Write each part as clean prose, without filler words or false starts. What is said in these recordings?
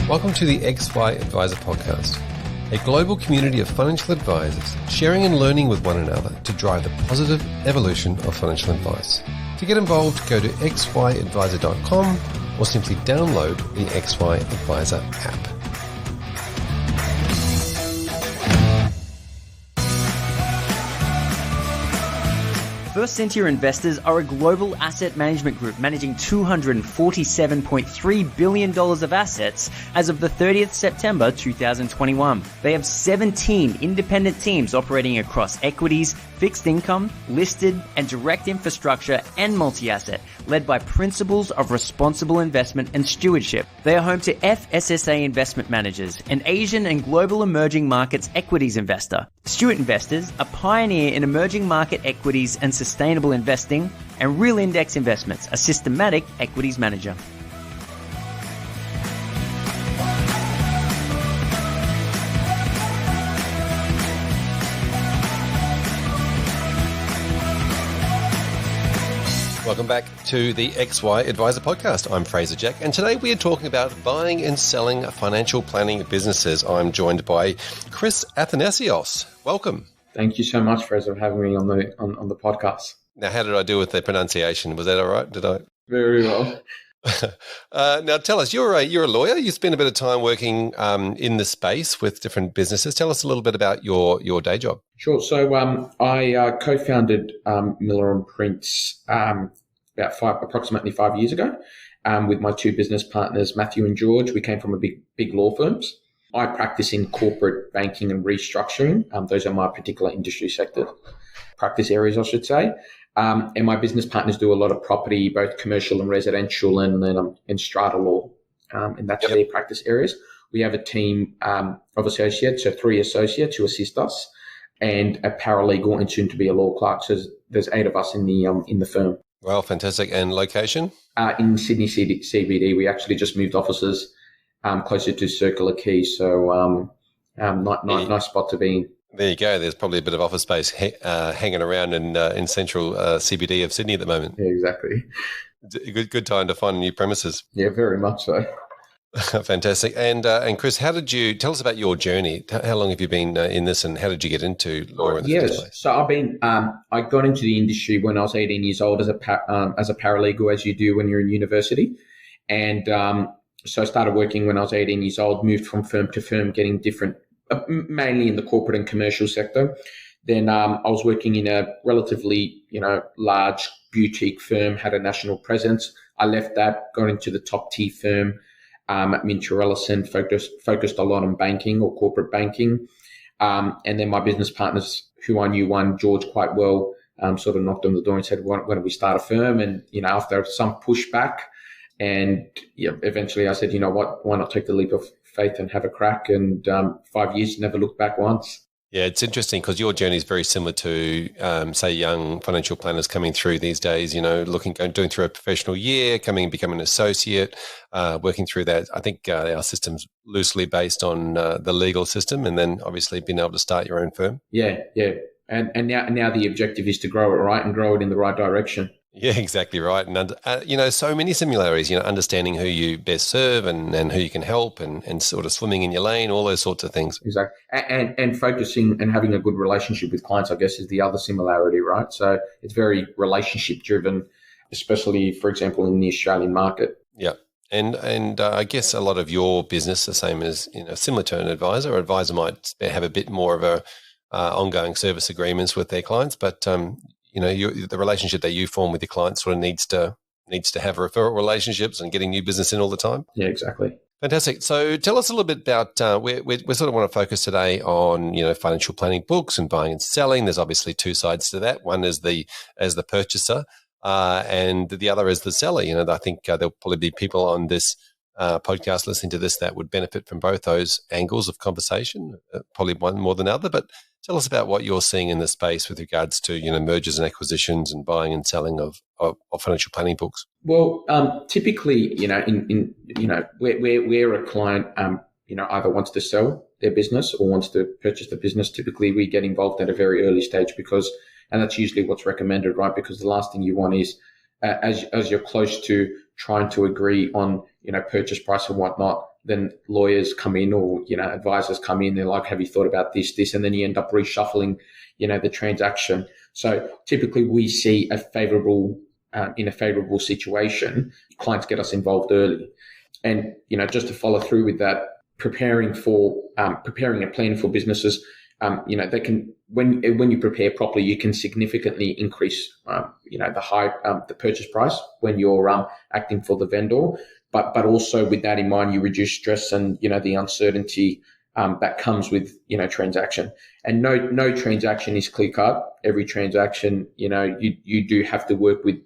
Welcome to the XY Advisor Podcast, a global community of financial advisors sharing and learning with one another to drive the positive evolution of financial advice. To get involved, go to xyadvisor.com or simply download the XY Advisor app. First Sentier Investors are a global asset management group managing $247.3 billion of assets as of the 30th September 2021. They have 17 independent teams operating across equities, fixed income, listed, and direct infrastructure and multi-asset, led by principles of responsible investment and stewardship. They are home to FSSA Investment Managers, an Asian and global emerging markets equities investor. Stewart Investors, a pioneer in emerging market equities and sustainable investing, and Real Index Investments, a systematic equities manager. Welcome back to the XY Advisor Podcast. I'm Fraser Jack, and today we are talking about buying and selling financial planning businesses. I'm joined by Chris Athanassios. Welcome. Thank you so much, Fraser, for having me on the podcast. Now, how did I do with the pronunciation? Was that all right? Did I? Very well. Now, tell us, you're a lawyer. You spend a bit of time working in the space with different businesses. Tell us a little bit about your day job. Sure. So I co-founded MillerPrince approximately 5 years ago with my two business partners, Matthew and George. We came from big law firms. I practice in corporate banking and restructuring. Those are my particular industry sector practice areas, I should say. And my business partners do a lot of property, both commercial and residential, and then in strata law, and that's their practice areas. We have a team of associates, so 3 associates who assist us, and a paralegal and soon to be a law clerk. So there's 8 of us in the firm. Well, fantastic. And location? In Sydney CBD. We actually just moved offices closer to Circular Quay, so nice spot to be in. There you go. There's probably a bit of office space hanging around in central CBD of Sydney at the moment. Yeah, exactly. Good time to find new premises. Yeah, very much so. Fantastic. And Chris, how did you tell us about your journey? How long have you been in this, and how did you get into law in the first place? So I've been. I got into the industry when I was 18 years old as a paralegal, as you do when you're in university, and so I started working when I was 18 years old. Moved from firm to firm, getting different. Mainly in the corporate and commercial sector. Then I was working in a relatively, large boutique firm, had a national presence. I left that, got into the top tier firm at Minter Ellison, focused a lot on banking or corporate banking. And then my business partners, who I knew George quite well, sort of knocked on the door and said, why don't we start a firm? And, after some pushback, and eventually I said, you know what, why not take the leap of faith and have a crack, and 5 years, never looked back once. Yeah, it's interesting because your journey is very similar to, say, young financial planners coming through these days, doing through a professional year, becoming an associate, working through that. I think our system's loosely based on the legal system, and then obviously being able to start your own firm. Yeah. And now the objective is to grow it right and grow it in the right direction. Yeah, exactly right. And, so many similarities, understanding who you best serve and who you can help and sort of swimming in your lane, all those sorts of things. Exactly. And focusing and having a good relationship with clients, I guess, is the other similarity, right? So it's very relationship driven, especially, for example, in the Australian market. Yeah. And I guess a lot of your business, the same as, similar to an advisor. An advisor might have a bit more of a ongoing service agreements with their clients, but the relationship that you form with your clients sort of needs to have referral relationships and getting new business in all the time. Yeah, exactly. Fantastic. So tell us a little bit about, we sort of want to focus today on, financial planning books and buying and selling. There's obviously 2 sides to that. One is the purchaser and the other is the seller. I think there'll probably be people on this podcast listening to this that would benefit from both those angles of conversation, probably one more than other. But tell us about what you're seeing in the space with regards to, mergers and acquisitions and buying and selling of financial planning books. Well, typically, where a client, either wants to sell their business or wants to purchase the business, typically we get involved at a very early stage and that's usually what's recommended, right? Because the last thing you want is, as you're close to trying to agree on, purchase price and whatnot, then lawyers come in, or, advisors come in, they're like, have you thought about this, and then you end up reshuffling, the transaction. So typically we see in a favorable situation, clients get us involved early. And, just to follow through with that, preparing and planning for businesses, they can, when you prepare properly, you can significantly increase, the purchase price when you're acting for the vendor. But also with that in mind, you reduce stress and, the uncertainty that comes with, transaction. And no transaction is clear cut. Every transaction, you do have to work with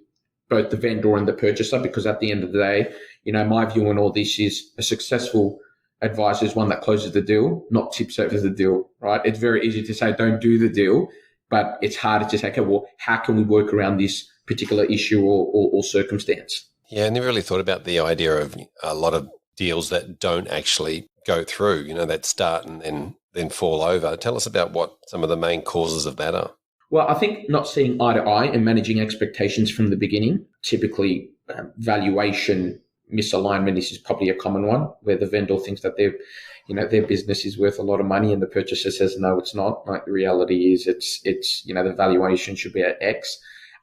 both the vendor and the purchaser, because at the end of the day, my view on all this is a successful advisor is one that closes the deal, not tips over the deal, right? It's very easy to say, don't do the deal, but it's harder to say, okay, well, how can we work around this particular issue or circumstance? Yeah, I never really thought about the idea of a lot of deals that don't actually go through, that start and then fall over. Tell us about what some of the main causes of that are. Well, I think not seeing eye to eye and managing expectations from the beginning, typically valuation misalignment is probably a common one, where the vendor thinks that their business is worth a lot of money and the purchaser says, no, it's not. Like, the reality is it's the valuation should be at X.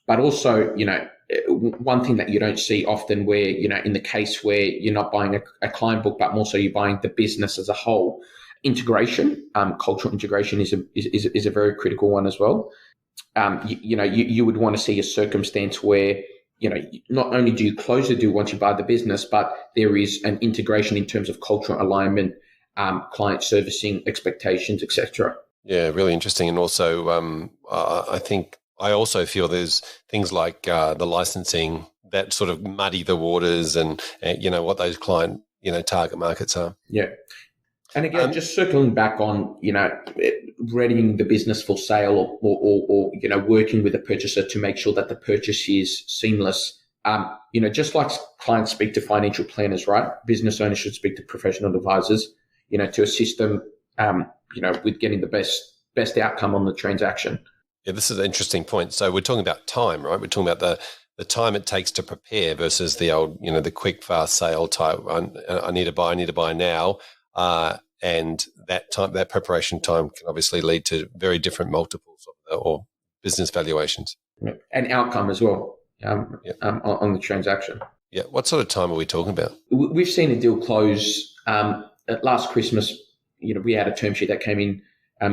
But also, one thing that you don't see often, where, in the case where you're not buying a client book, but also you're buying the business as a whole, integration, cultural integration is a very critical one as well. You would want to see a circumstance where, not only do you close the deal once you buy the business, but there is an integration in terms of cultural alignment, client servicing expectations, etc. Yeah, really interesting. And also, I also feel there's things like the licensing that sort of muddy the waters and what those client, target markets are. Yeah. And again, just circling back on, readying the business for sale or working with the purchaser to make sure that the purchase is seamless. Just like clients speak to financial planners, right? Business owners should speak to professional advisors, to assist them, with getting the best outcome on the transaction. Yeah, this is an interesting point. So we're talking about time, right? We're talking about the time it takes to prepare versus the old, the quick, fast sale type. I need to buy now. And that preparation time can obviously lead to very different multiples or business valuations. And outcome as well on the transaction. Yeah. What sort of time are we talking about? We've seen a deal close at last Christmas. We had a term sheet that came in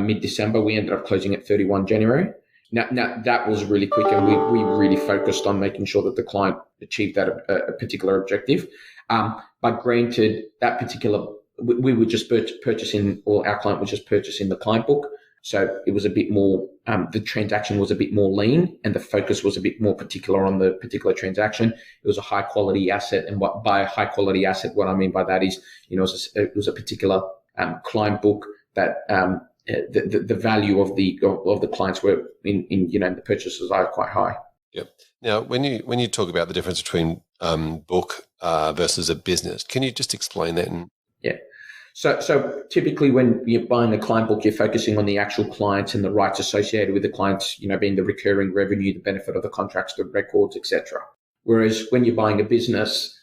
mid-December. We ended up closing at 31 January. Now that was really quick, and we really focused on making sure that the client achieved that a particular objective. But granted, that particular we were just purchasing, or our client was just purchasing the client book. So it was a bit more, the transaction was a bit more lean, and the focus was a bit more particular on the particular transaction. It was a high quality asset. And by a high quality asset, what I mean by that is, it was a particular client book that the value of the clients were in the purchases are quite high. Yep. Now, when you talk about the difference between book versus a business, can you just explain that? Yeah. So typically when you're buying a client book, you're focusing on the actual clients and the rights associated with the clients, being the recurring revenue, the benefit of the contracts, the records, etc. Whereas when you're buying a business,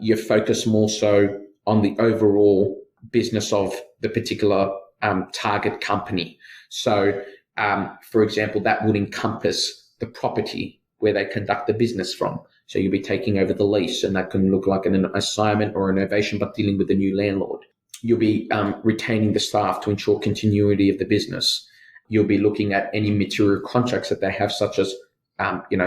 you're focused more so on the overall business of the particular target company. So, for example, that would encompass the property where they conduct the business from. So you'll be taking over the lease, and that can look like an assignment or an innovation, but dealing with the new landlord. You'll be retaining the staff to ensure continuity of the business. You'll be looking at any material contracts that they have, such as,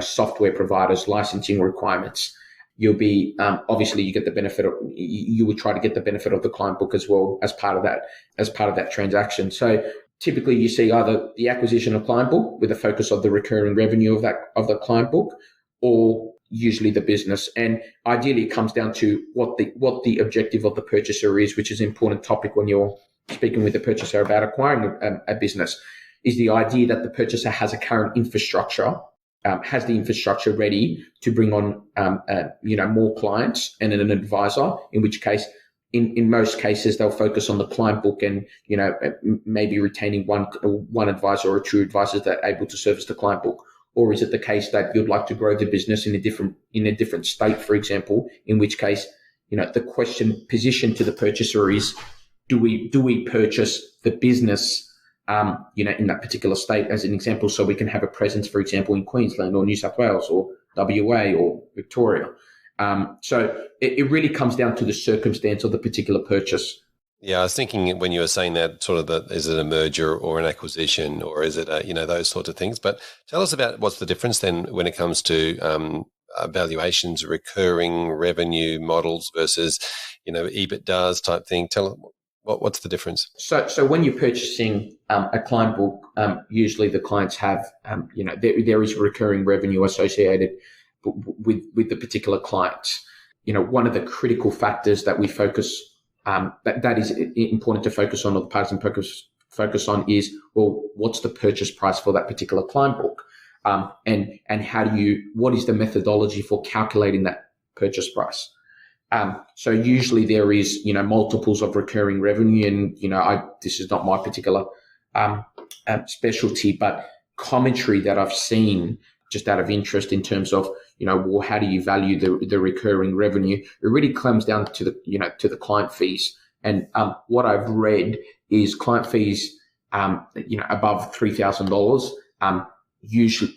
software providers, licensing requirements. You'll be, obviously you get the benefit of, you would try to get the benefit of the client book as well as part of that transaction. So typically you see either the acquisition of client book with a focus of the recurring revenue of the client book, or usually the business. And ideally it comes down to what the objective of the purchaser is, which is an important topic when you're speaking with the purchaser about acquiring a business, is the idea that the purchaser has a current infrastructure, has the infrastructure ready to bring on, more clients and an advisor, in which case, in most cases, they'll focus on the client book and, maybe retaining one advisor or two advisors that are able to service the client book. Or is it the case that you'd like to grow the business in a different state, for example, in which case the question positioned to the purchaser is, do we purchase the business, in that particular state, as an example, so we can have a presence, for example, in Queensland or New South Wales or WA or Victoria. So it really comes down to the circumstance of the particular purchase. Yeah, I was thinking when you were saying that, sort of, is it a merger or an acquisition, or is it those sorts of things? But tell us about what's the difference then when it comes to valuations, recurring revenue models versus EBITDAs type thing. Tell what's the difference? So when you're purchasing a client book, usually the clients have there is recurring revenue associated with the particular clients. One of the critical factors that we focus that is important to focus on, or the parties focus on, is, well, what's the purchase price for that particular client book, and what is the methodology for calculating that purchase price? So usually there is multiples of recurring revenue, and this is not my particular specialty, but commentary that I've seen just out of interest in terms of well, how do you value the recurring revenue? It really comes down to the client fees. And what I've read is client fees above $3,000.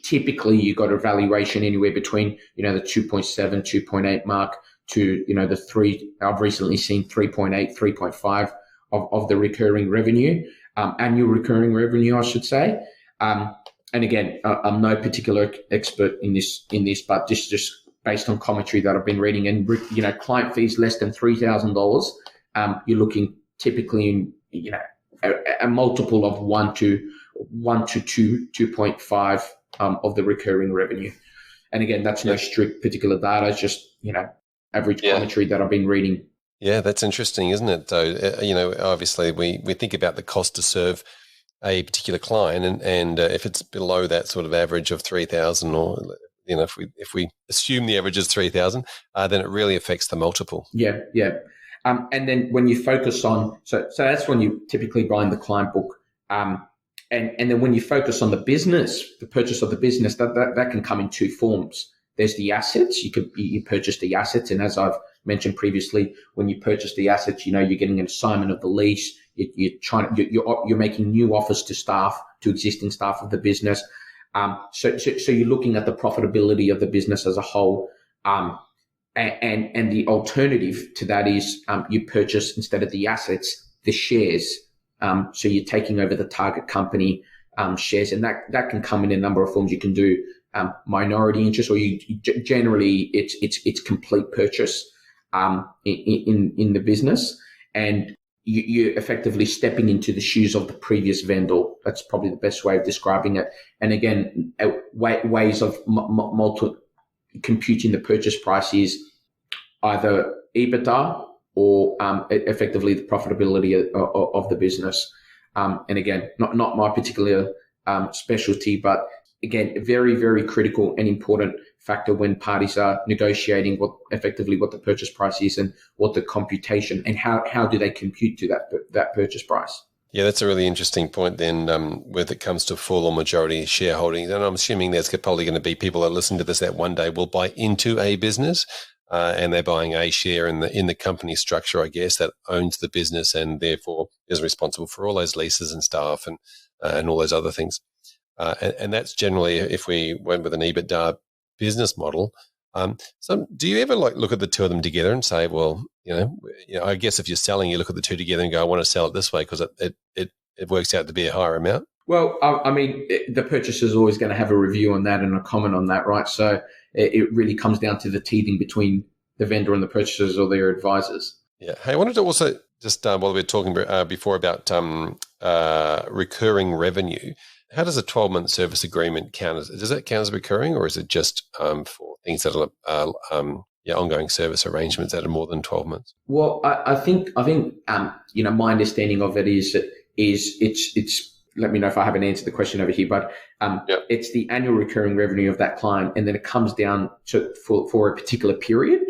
Typically you got a valuation anywhere between the 2.7, 2.8 mark to the 3. I've recently seen 3.8, 3.5 of the recurring revenue, annual recurring revenue, I should say. And again, I'm no particular expert in this, but just based on commentary that I've been reading, and client fees less than $3,000, you're looking typically in a multiple of 1 to 2.5 of the recurring revenue. And again, that's no strict particular data. It's just average commentary that I've been reading. Yeah, that's interesting, isn't it? Though obviously we think about the cost to serve a particular client, and if it's below that sort of average of 3,000, or if we assume the average is 3,000, then it really affects the multiple. Yeah. And then when you focus on, so that's when you typically buying the client book, and then when you focus on the business, the purchase of the business, that can come in two forms. There's the assets. You purchase the assets, and as I've mentioned previously, when you purchase the assets, you're getting an assignment of the lease. You're making new offers to existing staff of the business. So you're looking at the profitability of the business as a whole. And the alternative to that is you purchase, instead of the assets, the shares. So you're taking over the target company shares, and that can come in a number of forms. You can do minority interest, or generally it's complete purchase in the business, and you're effectively stepping into the shoes of the previous vendor. That's probably the best way of describing it. And again, ways of computing the purchase price is either EBITDA or effectively the profitability of the business. And again, not my particular specialty, but again, a very, very critical and important factor when parties are negotiating what the purchase price is, and what the computation, and how do they compute to that purchase price. Yeah, that's a really interesting point then, when it comes to full or majority shareholding. And I'm assuming there's probably going to be people that listen to this that one day will buy into a business, and they're buying a share in the company structure, I guess, that owns the business and therefore is responsible for all those leases and staff and all those other things. And that's generally if we went with an EBITDA business model. So do you ever look at the two of them together and say, well, I guess if you're selling, you look at the two together and go, I want to sell it this way because it works out to be a higher amount? Well, I mean, the purchaser is always going to have a review on that and a comment on that, right? So it really comes down to the teething between the vendor and the purchasers or their advisors. Yeah. Hey, I wanted to also just, while we were talking before about recurring revenue, how does a 12-month service agreement count? Does that count as recurring, or is it just for things that are ongoing service arrangements that are more than 12 months? Well, I think my understanding of it is it's. Let me know if I haven't answered the question over here, but it's the annual recurring revenue of that client, and then it comes down to for a particular period.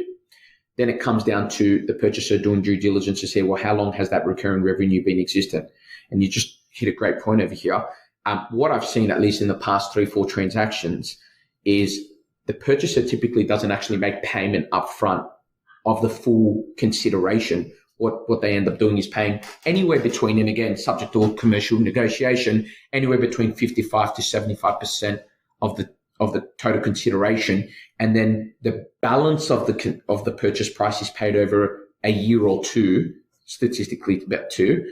Then it comes down to the purchaser doing due diligence to say, well, how long has that recurring revenue been existent? And you just hit a great point over here. What I've seen, at least in the past 3-4 transactions, is the purchaser typically doesn't actually make payment up front of the full consideration. What they end up doing is paying anywhere between, and again, subject to commercial negotiation, anywhere between 55 to 75% of the total consideration, and then the balance of the purchase price is paid over a year or two, statistically about 2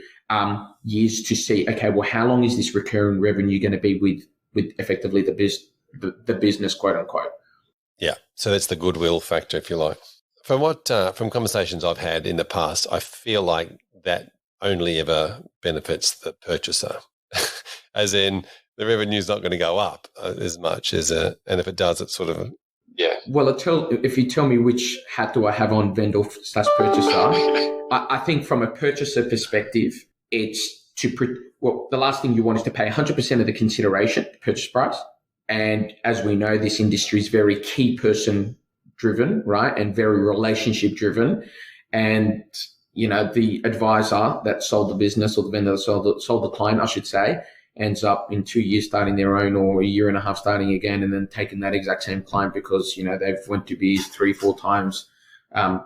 years, to see, okay, well, how long is this recurring revenue going to be with effectively the business, quote unquote. Yeah, so that's the goodwill factor, if you like. From conversations I've had in the past, I feel like that only ever benefits the purchaser, as in the revenue's not going to go up as much as and if it does, it's sort of Well, if you tell me which hat do I have on, vendor / purchaser, I think from a purchaser perspective, it's the last thing you want is to pay 100% of the consideration, purchase price. And as we know, this industry is very key person driven, right? And very relationship driven. And, the advisor that sold the business, or the vendor that sold the client, I should say, ends up in 2 years starting their own, or a year and a half starting again, and then taking that exact same client because, they've went to bees 3-4 times,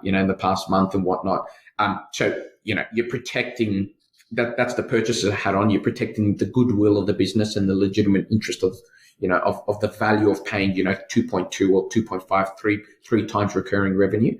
in the past month and whatnot. So, you're protecting that's the purchaser hat on. You're protecting the goodwill of the business and the legitimate interest of the value of paying, 2.2 or 2.5, three times recurring revenue.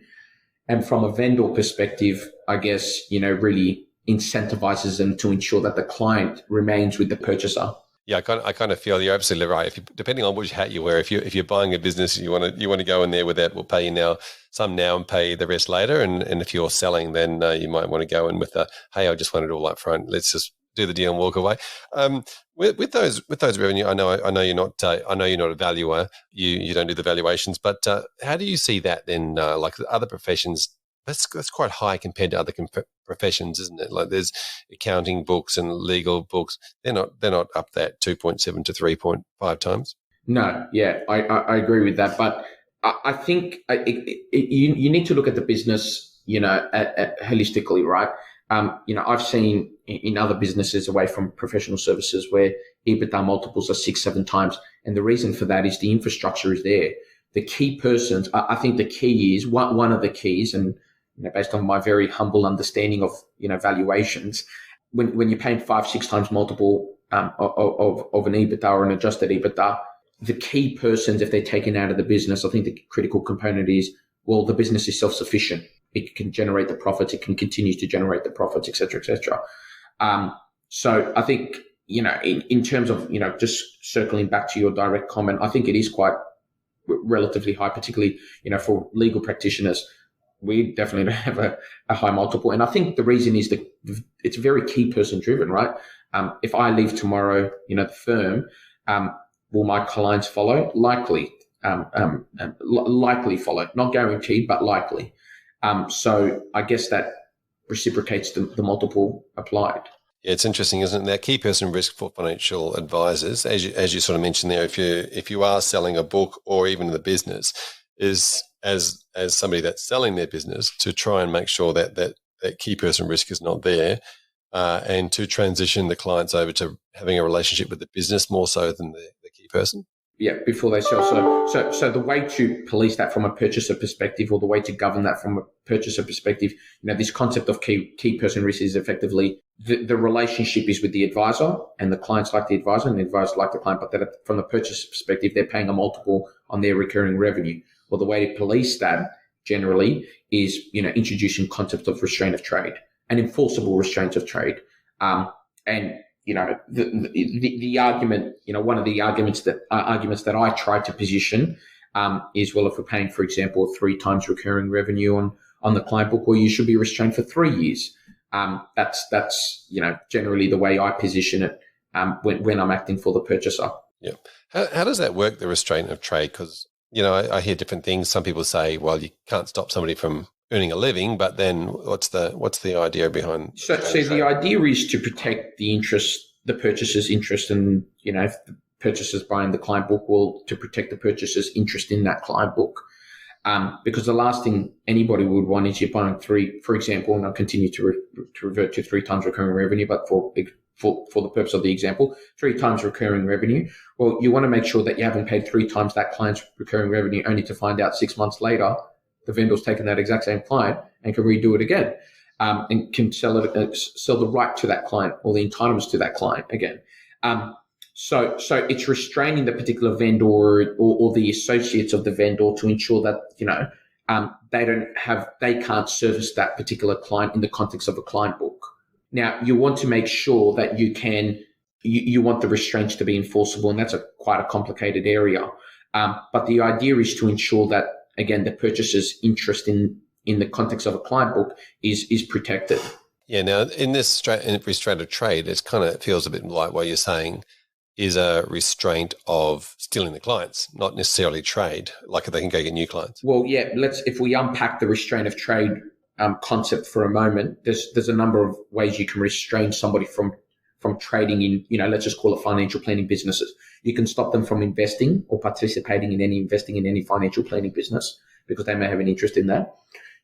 And from a vendor perspective, I guess, really incentivizes them to ensure that the client remains with the purchaser. Yeah, I kind of feel you're absolutely right. Depending on which hat you wear, if you're buying a business, you want to go in there with that. We'll pay you some now and pay the rest later. And if you're selling, then you might want to go in with hey, I just want it all up front. Let's just do the deal and walk away. With those revenue, I know you're not a valuer. You don't do the valuations, but how do you see that then? Like other professions, that's quite high compared to other professions, isn't it? Like there's accounting books and legal books. They're not up that 2.7 to 3.5 times. No, yeah, I agree with that, but I think you need to look at the business, holistically, right? I've seen in other businesses away from professional services where EBITDA multiples are 6-7 times. And the reason for that is the infrastructure is there. The key persons, I think the key is one of the keys, and based on my very humble understanding of, valuations, when you're paying 5-6 times multiple of an EBITDA or an adjusted EBITDA, the key persons, if they're taken out of the business, I think the critical component is, well, the business is self-sufficient. It can generate the profits. It can continue to generate the profits, et cetera, et cetera. So I think, in terms of, just circling back to your direct comment, I think it is quite relatively high, particularly, for legal practitioners. We definitely don't have a high multiple. And I think the reason is that it's very key person driven, right? If I leave tomorrow, the firm, will my clients follow? Likely follow, not guaranteed, but likely. So I guess that reciprocates the multiple applied. Yeah, it's interesting, isn't it? That key person risk for financial advisors, as you sort of mentioned there, if you are selling a book or even the business, is as somebody that's selling their business to try and make sure that key person risk is not there, and to transition the clients over to having a relationship with the business more so than the key person. Yeah, before they sell. So the way to police that from a purchaser perspective, or the way to govern that from a purchaser perspective, this concept of key person risk is effectively the relationship is with the advisor, and the clients like the advisor and the advisor like the client, but that from the purchaser perspective, they're paying a multiple on their recurring revenue. Well, the way to police that generally is, introducing concept of restraint of trade and enforceable restraints of trade. And the argument, one of the arguments that I try to position is, well, if we're paying, for example, 3 times recurring revenue on the client book, well, you should be restrained for 3 years. That's generally the way I position it when I'm acting for the purchaser. Yeah. How does that work, the restraint of trade? Because I hear different things. Some people say, well, you can't stop somebody from earning a living, but then what's the idea behind? So the idea is to protect the purchaser's interest, and if the purchaser's buying the client book, well, to protect the purchaser's interest in that client book, because the last thing anybody would want is you're buying 3, for example, and I'll continue to revert to 3 times recurring revenue, but for the purpose of the example, 3 times recurring revenue. Well, you want to make sure that you haven't paid 3 times that client's recurring revenue only to find out 6 months later the vendor's taken that exact same client and can redo it again, and can sell the right to that client or the entitlements to that client again. So it's restraining the particular vendor or the associates of the vendor to ensure that, they can't service that particular client in the context of a client book. Now, you want to make sure that you want the restraints to be enforceable, and that's quite a complicated area. But the idea is to ensure that, again, the purchaser's interest in the context of a client book is protected. Yeah. Now, in this restraint of trade, it feels a bit like what you're saying is a restraint of stealing the clients, not necessarily trade, like they can go get new clients. Well, yeah, if we unpack the restraint of trade concept for a moment, there's a number of ways you can restrain somebody from trading in, let's just call it financial planning businesses. You can stop them from investing or participating in any financial planning business because they may have an interest in that.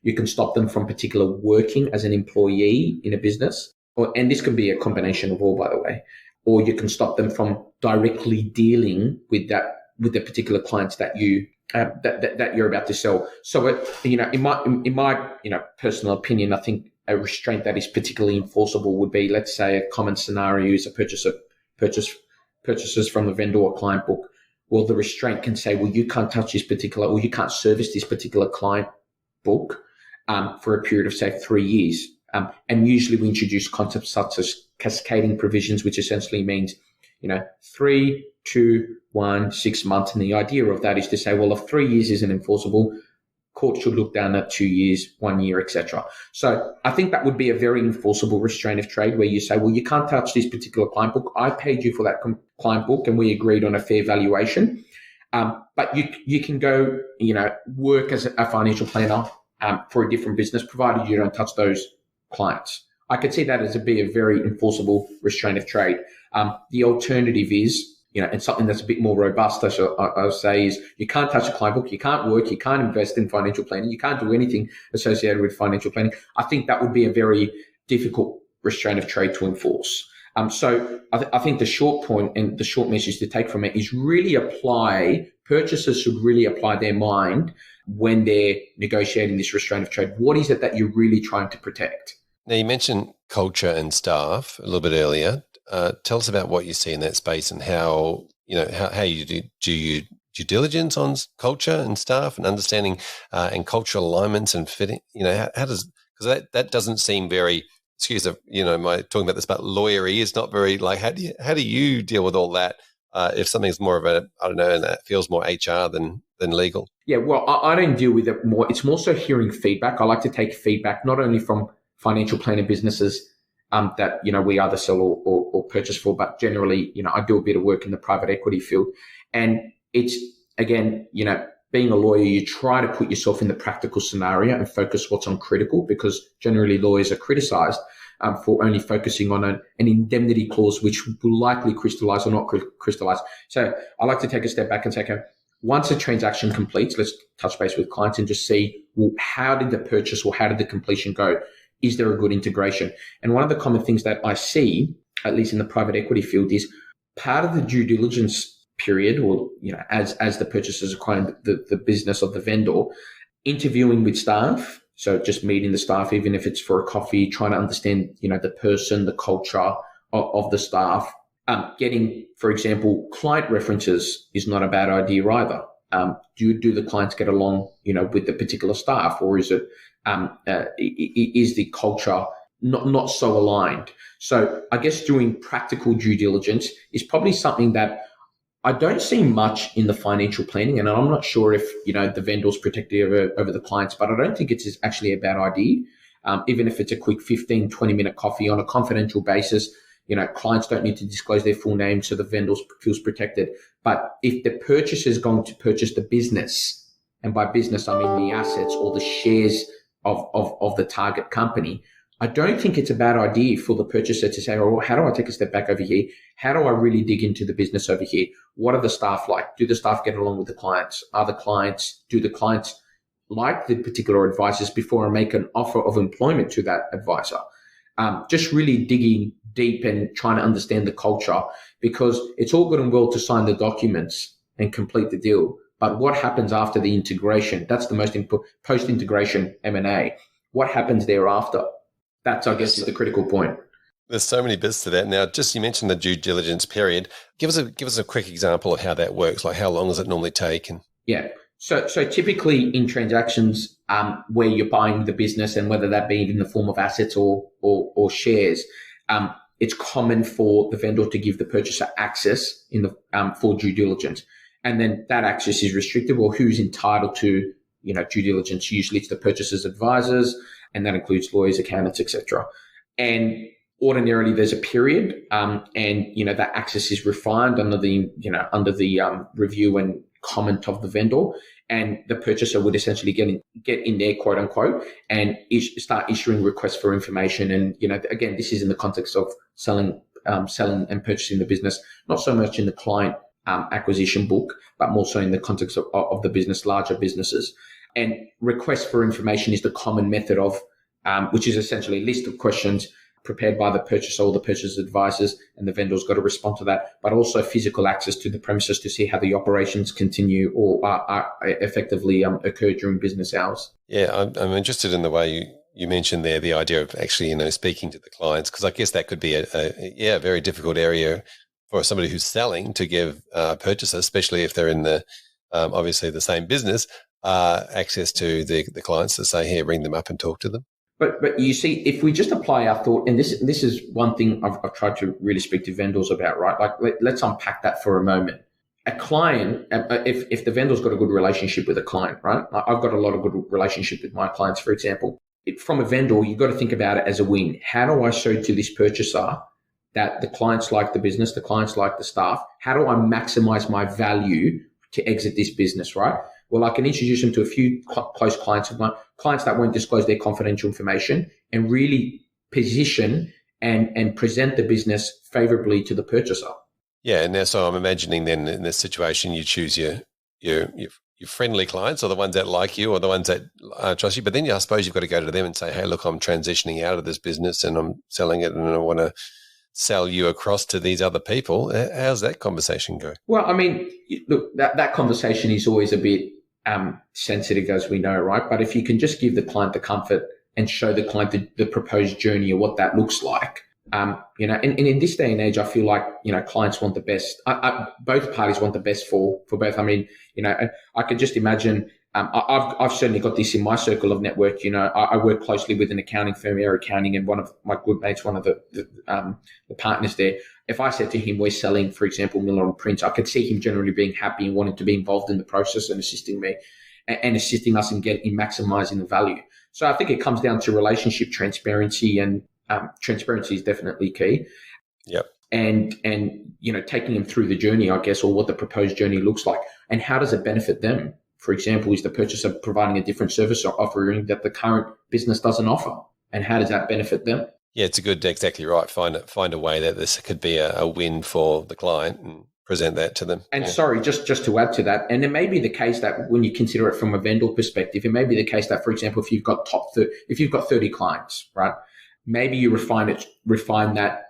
You can stop them from particular working as an employee in a business, and this can be a combination of all, by the way. Or you can stop them from directly dealing with the particular clients that you're about to sell. So, in my personal opinion, I think a restraint that is particularly enforceable would be, let's say, a common scenario is a purchases from the vendor or client book. Well, the restraint can say, well, you can't touch this particular, or you can't service this particular client book for a period of, say, 3 years. And usually we introduce concepts such as cascading provisions, which essentially means, 3, 2, 1, 6 months. And the idea of that is to say, well, if 3 years isn't enforceable, court should look down at 2 years, 1 year, etc. So I think that would be a very enforceable restraint of trade where you say, well, you can't touch this particular client book. I paid you for that client book and we agreed on a fair valuation. But you can go, work as a financial planner for a different business, provided you don't touch those clients. I could see that as be a very enforceable restraint of trade. The alternative is, and something that's a bit more robust, I'll say, is you can't touch a client book, you can't work, you can't invest in financial planning, you can't do anything associated with financial planning. I think that would be a very difficult restraint of trade to enforce. So I think the short point and the short message to take from it is purchasers should really apply their mind when they're negotiating this restraint of trade. What is it that you're really trying to protect? Now, you mentioned culture and staff a little bit earlier. Tell us about what you see in that space and how you do due diligence on culture and staff and understanding and cultural alignments and fitting. Because that doesn't seem very, my talking about this, but lawyery is not very how do you deal with all that if something's more of and that feels more HR than legal? Yeah, well, I don't deal with it more. It's more so hearing feedback. I like to take feedback not only from financial planning businesses that we either sell or purchase for, but generally, I do a bit of work in the private equity field, and it's again, being a lawyer, you try to put yourself in the practical scenario and focus what's on critical, because generally lawyers are criticized for only focusing on an indemnity clause, which will likely crystallize or not crystallize. So I like to take a step back and say, okay, once a transaction completes, let's touch base with clients and just see, well, how did the purchase or how did the completion go? Is there a good integration? And one of the common things that I see, at least in the private equity field, is part of the due diligence period, or as the purchaser is acquiring the business of the vendor, interviewing with staff. So just meeting the staff, even if it's for a coffee, trying to understand, the person, the culture of the staff. Getting, for example, client references is not a bad idea either. Do the clients get along, with the particular staff, or is it is the culture not so aligned? So I guess doing practical due diligence is probably something that I don't see much in the financial planning, and I'm not sure if the vendor's protective over the clients, but I don't think it's actually a bad idea. Even if it's a quick 15-20 minute coffee on a confidential basis, clients don't need to disclose their full name, so the vendor feels protected. But if the purchaser is going to purchase the business, and by business I mean the assets or the shares of the target company, I don't think it's a bad idea for the purchaser to say, oh, how do I take a step back over here? How do I really dig into the business over here? What are the staff like? Do the staff get along with the clients? Do the clients like the particular advisors before I make an offer of employment to that advisor? Just really digging deep and trying to understand the culture, because it's all good and well to sign the documents and complete the deal, But what happens after the integration? That's the most important, post-integration M&A. What happens thereafter? That's, I guess, is the critical point. There's so many bits to that. Now, just you mentioned the due diligence period. Give us a quick example of how that works. Like, how long does it normally take? Yeah. So typically in transactions where you're buying the business, and whether that be in the form of assets or shares, it's common for the vendor to give the purchaser access in the for due diligence, and then that access is restricted. Or who's entitled to due diligence? Usually it's the purchaser's advisors, and that includes lawyers, accountants, etc. And ordinarily there's a period, and that access is refined under the review and comment of the vendor, and the purchaser would essentially get in there, quote unquote, and start issuing requests for information. And again, this is in the context of selling and purchasing the business, not so much in the client acquisition book, but more so in the context of the business, larger businesses. And requests for information is the common method of which is essentially a list of questions prepared by the purchaser or the purchaser's advisors, and the vendor's got to respond to that, but also physical access to the premises to see how the operations continue or are effectively occur during business hours. Yeah, I'm interested in the way you mentioned there, the idea of actually, speaking to the clients, because I guess that could be a very difficult area for somebody who's selling to give a purchaser, especially if they're in the obviously the same business, access to the clients to say, here, ring them up and talk to them. But you see, if we just apply our thought, and this is one thing I've tried to really speak to vendors about, right? Like let's unpack that for a moment. A client, if the vendor's got a good relationship with a client, right? I've got a lot of good relationship with my clients, for example. From a vendor, you've got to think about it as a win. How do I show to this purchaser that the clients like the business, the clients like the staff? How do I maximize my value to exit this business, right? Well, I can introduce them to a few close clients of mine, clients that won't disclose their confidential information, and really position and present the business favorably to the purchaser. Yeah, and now so I'm imagining then in this situation you choose your friendly clients, or the ones that like you, or the ones that trust you. But then I suppose you've got to go to them and say, hey, look, I'm transitioning out of this business and I'm selling it, and I want to sell you across to these other people. How's that conversation go? Well, I mean, look, that conversation is always a bit sensitive, as we know, right? But if you can just give the client the comfort and show the client the proposed journey or what that looks like, and in this day and age, I feel like, clients want the best. Both parties want the best for both. I mean, I could just imagine, I've certainly got this in my circle of network. I work closely with an accounting firm, Air Accounting, and one of my good mates, one of the partners there. If I said to him, we're selling, for example, MillerPrince, I could see him generally being happy and wanting to be involved in the process and assisting me and assisting us in maximizing the value. So I think it comes down to relationship transparency, and transparency is definitely key. Yep. And taking them through the journey, I guess, or what the proposed journey looks like, and how does it benefit them? For example, is the purchaser providing a different service or offering that the current business doesn't offer, and how does that benefit them? Yeah, it's exactly right. Find a way that this could be a win for the client and present that to them. And sorry, just to add to that, and it may be the case that when you consider it from a vendor perspective, it may be the case that, for example, if you've got 30 clients, right, maybe you refine that,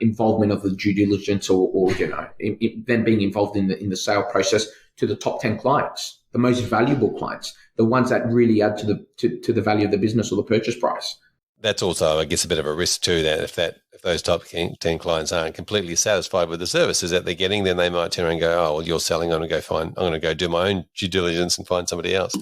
involvement of the due diligence or then being involved in the sale process to the top 10 clients, the most valuable clients, the ones that really add to the value of the business or the purchase price. That's also, I guess, a bit of a risk too, that if those top 10 clients aren't completely satisfied with the services that they're getting, then they might turn around and go, oh, well, you're selling, I'm going to go do my own due diligence and find somebody else.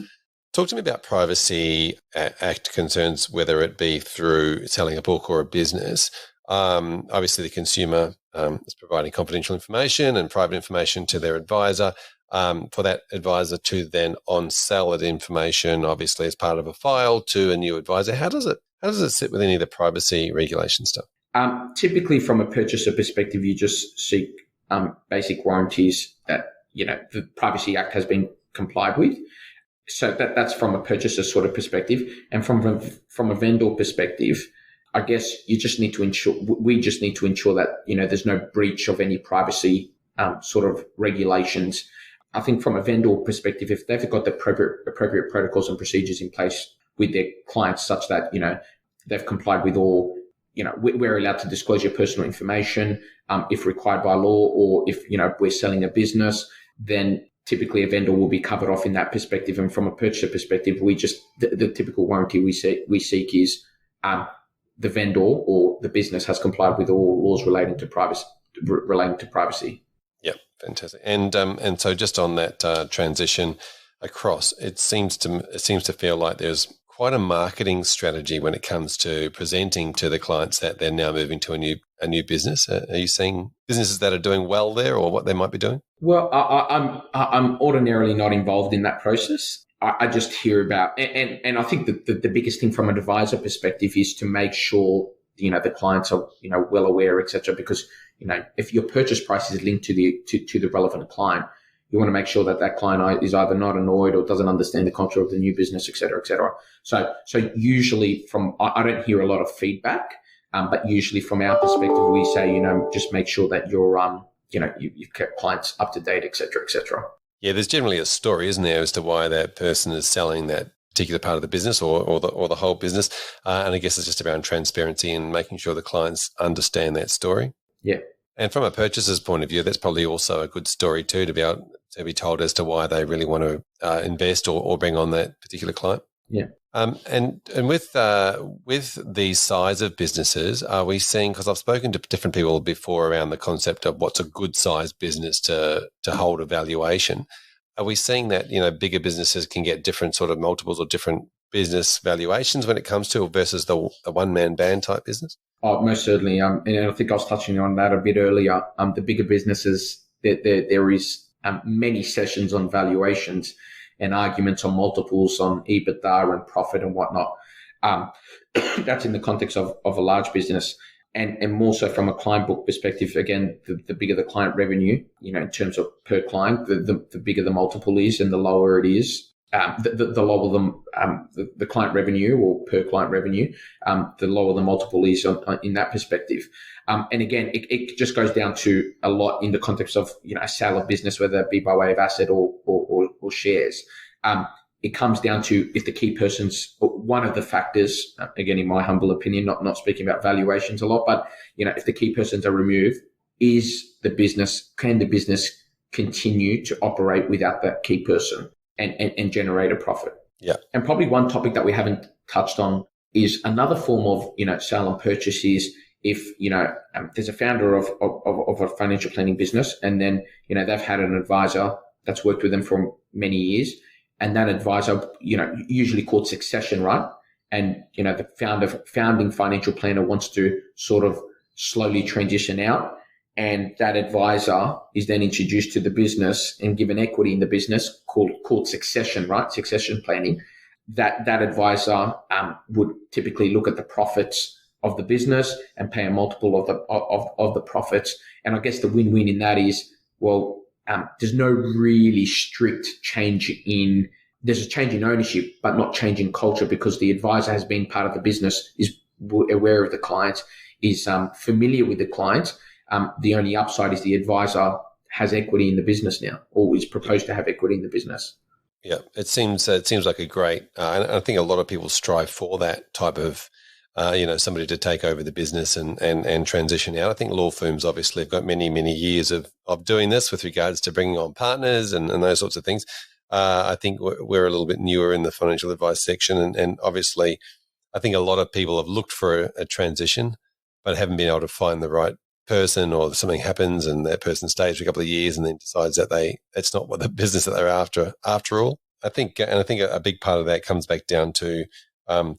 Talk to me about Privacy Act concerns, whether it be through selling a book or a business. Obviously, the consumer is providing confidential information and private information to their advisor. For that advisor to then on-sell that information, obviously as part of a file to a new advisor. How does it sit with any of the privacy regulation stuff? Typically, from a purchaser perspective, you just seek basic warranties that the Privacy Act has been complied with. So that's from a purchaser sort of perspective, and from a vendor perspective, I guess we just need to ensure that there's no breach of any privacy sort of regulations. I think from a vendor perspective, if they've got the appropriate protocols and procedures in place with their clients, such that they've complied with all, we're allowed to disclose your personal information if required by law, or if we're selling a business, then typically a vendor will be covered off in that perspective. And from a purchaser perspective, the typical warranty we seek is the vendor or the business has complied with all laws relating to privacy. Yeah, fantastic. And so just on that transition across, it seems to feel like there's quite a marketing strategy when it comes to presenting to the clients that they're now moving to a new business. Are you seeing businesses that are doing well there, or what they might be doing? Well, I'm ordinarily not involved in that process. I just hear about, and I think that the biggest thing from an advisor perspective is to make sure the clients are well aware, etc. Because if your purchase price is linked to the relevant client, you want to make sure that client is either not annoyed or doesn't understand the culture of the new business, et cetera, et cetera. So usually I don't hear a lot of feedback, but usually from our perspective, we say, just make sure that you've kept clients up to date, et cetera, et cetera. Yeah, there's generally a story, isn't there, as to why that person is selling that particular part of the business or the whole business. And I guess it's just around transparency and making sure the clients understand that story. Yeah. And from a purchaser's point of view, that's probably also a good story too, to be told as to why they really want to invest or bring on that particular client. Yeah. And with the size of businesses, are we seeing, because I've spoken to different people before around the concept of what's a good size business to hold a valuation, are we seeing that, bigger businesses can get different sort of multiples or different business valuations when it comes to versus the one-man band type business? Oh, most certainly. And I think I was touching on that a bit earlier. The bigger businesses, there is many sessions on valuations and arguments on multiples on EBITDA and profit and whatnot. That's in the context of a large business. And more so from a client book perspective, again, the bigger the client revenue, in terms of per client, the bigger the multiple is and the lower it is. The lower the client revenue or per client revenue, the lower the multiple is in that perspective. And again, it just goes down to a lot in the context of a sale of business, whether it be by way of asset or shares. It comes down to if the key person's one of the factors. Again, in my humble opinion, not speaking about valuations a lot, but if the key persons are removed, can the business continue to operate without that key person? And generate a profit. Yeah. And probably one topic that we haven't touched on is another form of sale and purchase is if there's a founder of a financial planning business, and then they've had an advisor that's worked with them for many years, and that advisor usually called succession, right? And the founding financial planner wants to sort of slowly transition out. And that advisor is then introduced to the business and given equity in the business called succession, right? Succession planning. That advisor would typically look at the profits of the business and pay a multiple of the profits. And I guess the win-win in that is, there's no really strict there's a change in ownership, but not change in culture, because the advisor has been part of the business, is aware of the client, is familiar with the client. The only upside is the advisor has equity in the business now, or is proposed to have equity in the business. Yeah, it seems like a great. And I think a lot of people strive for that type of, somebody to take over the business and transition out. I think law firms obviously have got many years of doing this with regards to bringing on partners and those sorts of things. I think we're a little bit newer in the financial advice section, and obviously, I think a lot of people have looked for a transition, but haven't been able to find the right person, or something happens and that person stays for a couple of years and then decides that it's not what the business that they're after all. I think a big part of that comes back down to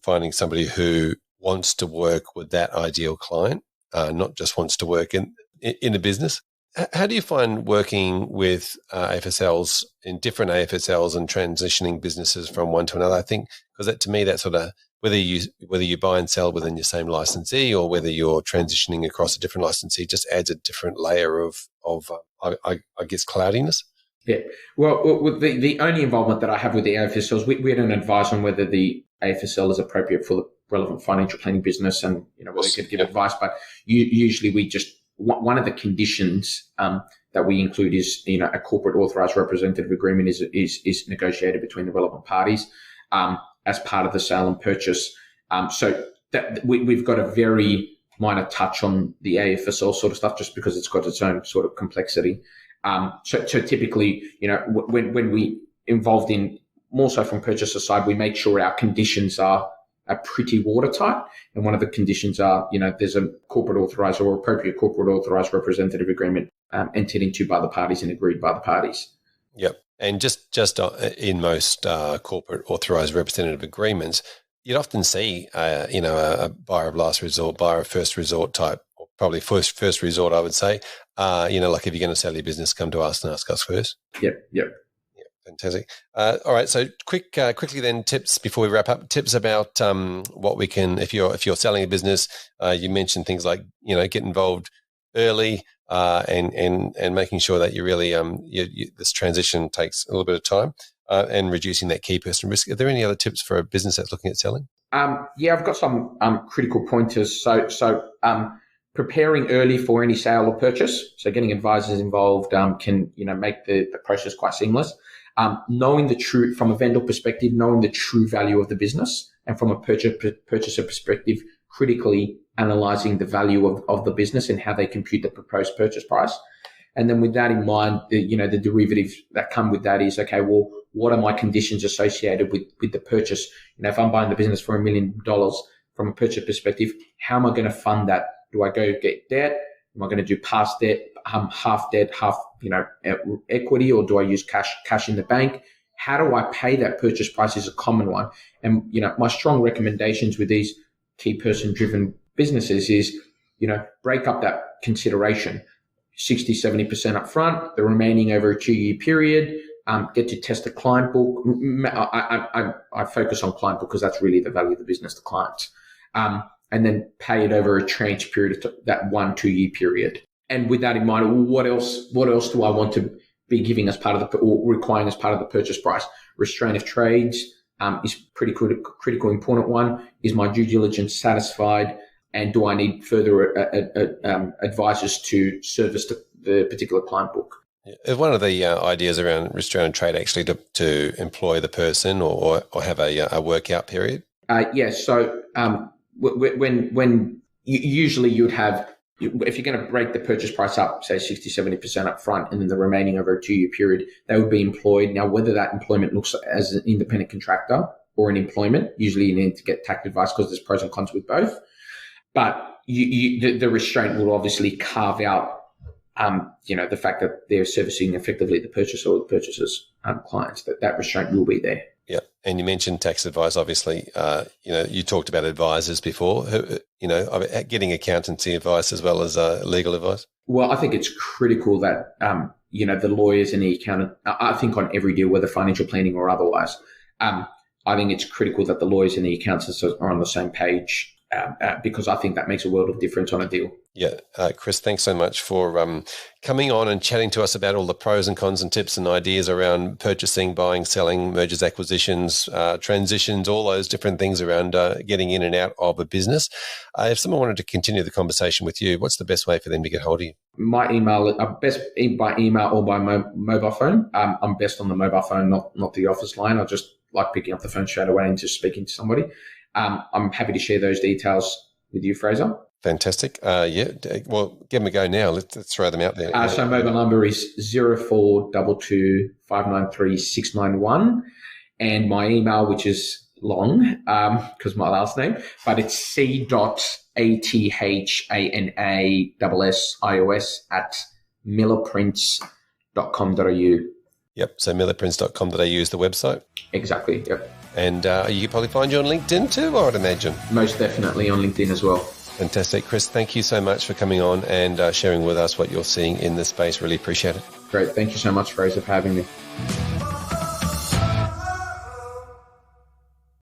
finding somebody who wants to work with that ideal client, not just wants to work in a business. How do you find working with AFSLs in different AFSLs and transitioning businesses from one to another? I think because that, to me, that sort of whether you buy and sell within your same licensee or whether you're transitioning across a different licensee just adds a different layer of I guess cloudiness. Yeah. Well, the only involvement that I have with the AFSLs, we don't advise on whether the AFSL is appropriate for the relevant financial planning business, and whether we could give advice. But usually we just one of the conditions that we include is a corporate authorized representative agreement is negotiated between the relevant parties as part of the sale and purchase. So that we've got a very minor touch on the AFSL sort of stuff, just because it's got its own sort of complexity. So typically, when we involved in more so from purchaser side, we make sure our conditions are pretty watertight. And one of the conditions are, there's a corporate authorized or appropriate corporate authorized representative agreement entered into by the parties and agreed by the parties. Yep. And just in most corporate authorized representative agreements, you'd often see, a buyer of last resort, buyer of first resort type, or probably first resort, I would say. Like if you're going to sell your business, come to us and ask us first. Yep. Fantastic. All right. So quickly then, tips before we wrap up. Tips about what we can, if you're selling a business. You mentioned things like get involved early and making sure that you really this transition takes a little bit of time and reducing that key person risk. Are there any other tips for a business that's looking at selling? Yeah, I've got some critical pointers. So preparing early for any sale or purchase. So getting advisors involved can make the process quite seamless. Knowing the true, from a vendor perspective, knowing the true value of the business, and from a purchaser perspective, critically analyzing the value of the business and how they compute the proposed purchase price. And then with that in mind, the derivatives that come with that is, okay, well, what are my conditions associated with the purchase? If I'm buying the business for $1 million from a purchase perspective, how am I going to fund that? Do I go get debt? Am I going to do past debt, half debt, half equity, or do I use cash in the bank? How do I pay that purchase price is a common one. And my strong recommendations with these key person driven businesses is break up that consideration, 60-70% up front, the remaining over a 2-year period. Get to test the client book. I focus on client book because that's really the value of the business, the clients. And then pay it over a tranche period of that 1-2 year period. And with that in mind, what else do I want to be giving as part of or requiring as part of the purchase price? Restraint of trades is pretty critical, important one. Is my due diligence satisfied? And do I need further advisors to service the particular client book? Yeah. One of the ideas around restraint of trade actually to employ the person or have a workout period? So when usually you'd have, if you're going to break the purchase price up, say 60-70% up front, and then the remaining over a 2-year period, they would be employed. Now, whether that employment looks as an independent contractor or an employment, usually you need to get tax advice because there's pros and cons with both. But the restraint will obviously carve out, the fact that they're servicing effectively the purchaser or the purchaser's clients. That restraint will be there. Yeah, and you mentioned tax advice. Obviously, you talked about advisors before. Getting accountancy advice as well as legal advice. Well, I think it's critical that the lawyers and the accountant. I think on every deal, whether financial planning or otherwise, I think it's critical that the lawyers and the accountants are on the same page. Because I think that makes a world of difference on a deal. Yeah. Chris, thanks so much for coming on and chatting to us about all the pros and cons and tips and ideas around purchasing, buying, selling, mergers, acquisitions, transitions, all those different things around getting in and out of a business. If someone wanted to continue the conversation with you, what's the best way for them to get hold of you? My email, best by email or by mobile phone. I'm best on the mobile phone, not the office line. I just like picking up the phone straight away and just speaking to somebody. I'm happy to share those details with you, Fraser. Fantastic. Yeah. Well, give them a go now. Let's throw them out there. So mobile number is 0422 593 691. And my email, which is long because my last name, but it's c.athanassios@millerprince.com.au. Yep. So millerprince.com.au is the website. Exactly. Yep. And you can probably find you on LinkedIn too, I would imagine. Most definitely on LinkedIn as well. Fantastic. Chris, thank you so much for coming on and sharing with us what you're seeing in this space. Really appreciate it. Great. Thank you so much, Fraser, for having me.